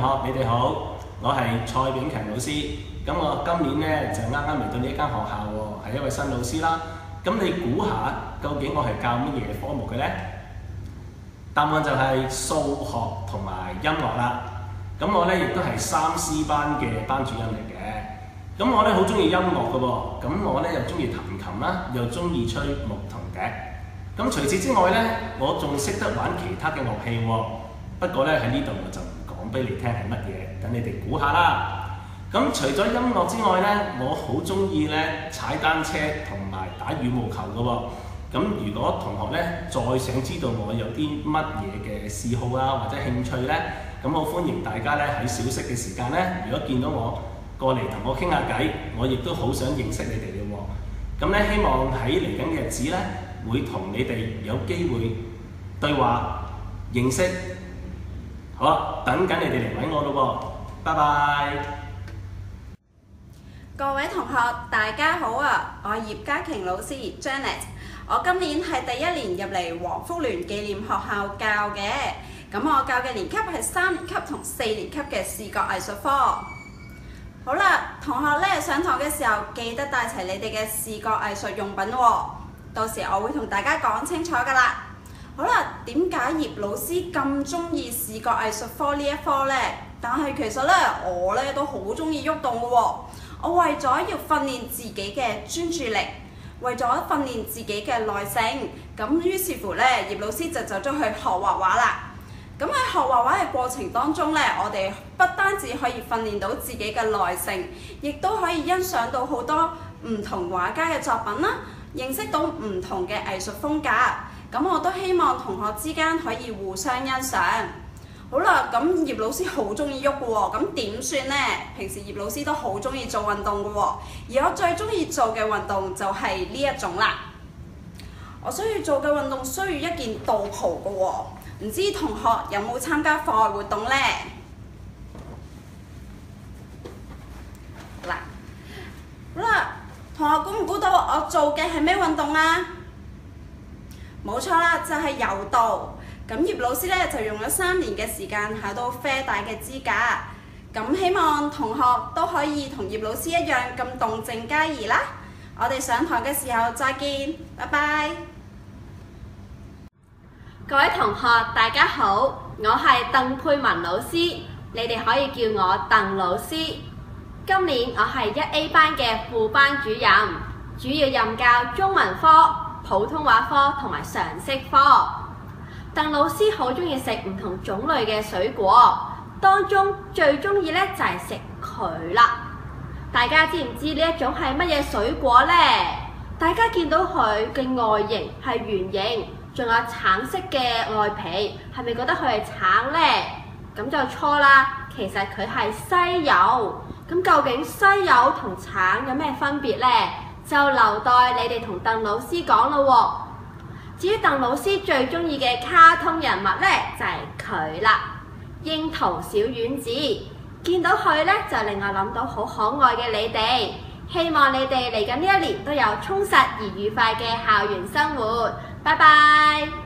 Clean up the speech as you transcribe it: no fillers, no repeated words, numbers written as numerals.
學，你哋好，我係蔡炳強老師。咁我今年呢，就啱啱嚟到呢一間學校喎，係一位新老師啦。咁你估下究竟我係教乜嘢科目嘅呢？答案就係數學同埋音樂啦。咁我呢，亦都係3C 班嘅班主任嚟嘅。咁我呢，好中意音樂嘅喎，咁我呢，又中意彈琴啦，又中意吹牧童笛。咁除此之外呢，我仲識得玩其他嘅樂器喎。不過呢，喺呢度我就唔講俾你聽係乜嘢，等你哋估下啦。咁除咗音樂之外呢，我好中意呢踩單車同埋打羽毛球嘅喎。咁如果同學呢，再想知道我有啲乜嘢嘅嗜好啊或者興趣呢，咁我歡迎大家呢喺小息嘅時間呢，如果見到我過嚟同我傾下偈，我亦都好想認識你哋嘅喎。咁呢，希望喺嚟緊嘅日子呢，會同你哋有機會對話認識。好啦，等緊你哋嚟揾我咯喎，拜拜。各位同學，大家好啊！我係葉嘉瓊老師 Janet， 我今年係第1年入嚟黃福聯紀念學校教嘅。咁我教嘅年級係3年級同4年級嘅視覺藝術科。好啦，同學呢，上堂嘅時候記得帶齊你哋嘅視覺藝術用品喎。到時我會同大家講清楚噶啦。好啦，點解葉老師咁中意視覺藝術科呢一科呢？但係其實呢，我呢都好中意喐動嘅喎。我為咗要訓練自己嘅專注力，為咗訓練自己嘅耐性，咁於是乎呢，葉老師就走咗去學畫畫啦。咁喺學畫畫嘅過程當中呢，我哋不單止可以訓練到自己嘅耐性，亦都可以欣賞到好多唔同畫家嘅作品啦，認識到唔同嘅藝術風格。咁我都希望同學之間可以互相欣賞。好啦，咁葉老師好中意喐嘅喎，咁點算呢？平時葉老師都好中意做運動嘅喎，而我最中意做嘅運動就係呢一種啦。我需要做嘅運動需要一件道袍嘅喎，唔知同學有冇參加課外活動呢？嗱，好啦，同學估唔估到我做嘅係咩運動啊？冇錯啦，就係柔道。咁葉老師咧就用咗3年嘅時間考到啡帶嘅資格。咁希望同學都可以同葉老師一樣咁動靜皆宜啦。我哋上堂嘅時候再見，拜拜。各位同學大家好，我係鄧佩文老師，你哋可以叫我鄧老師。今年我係1A 班嘅副班主任，主要任教中文科、普通話科同埋常識科。鄧老師好中意食唔同種類嘅水果，當中最中意咧就係食佢啦。大家知唔知呢一種係乜嘢水果呢？大家見到佢嘅外形係圓形，仲有橙色嘅外皮，係咪覺得佢係橙呢？咁就錯啦，其實佢係西柚。咁究竟西柚同橙有咩分別呢？就留待你哋同鄧老師講咯喎。至於鄧老師最中意嘅卡通人物呢，就係佢啦，櫻桃小丸子。見到佢呢，就令我諗到好可愛嘅你哋。希望你哋嚟緊呢1年都有充實而愉快嘅校園生活。拜拜。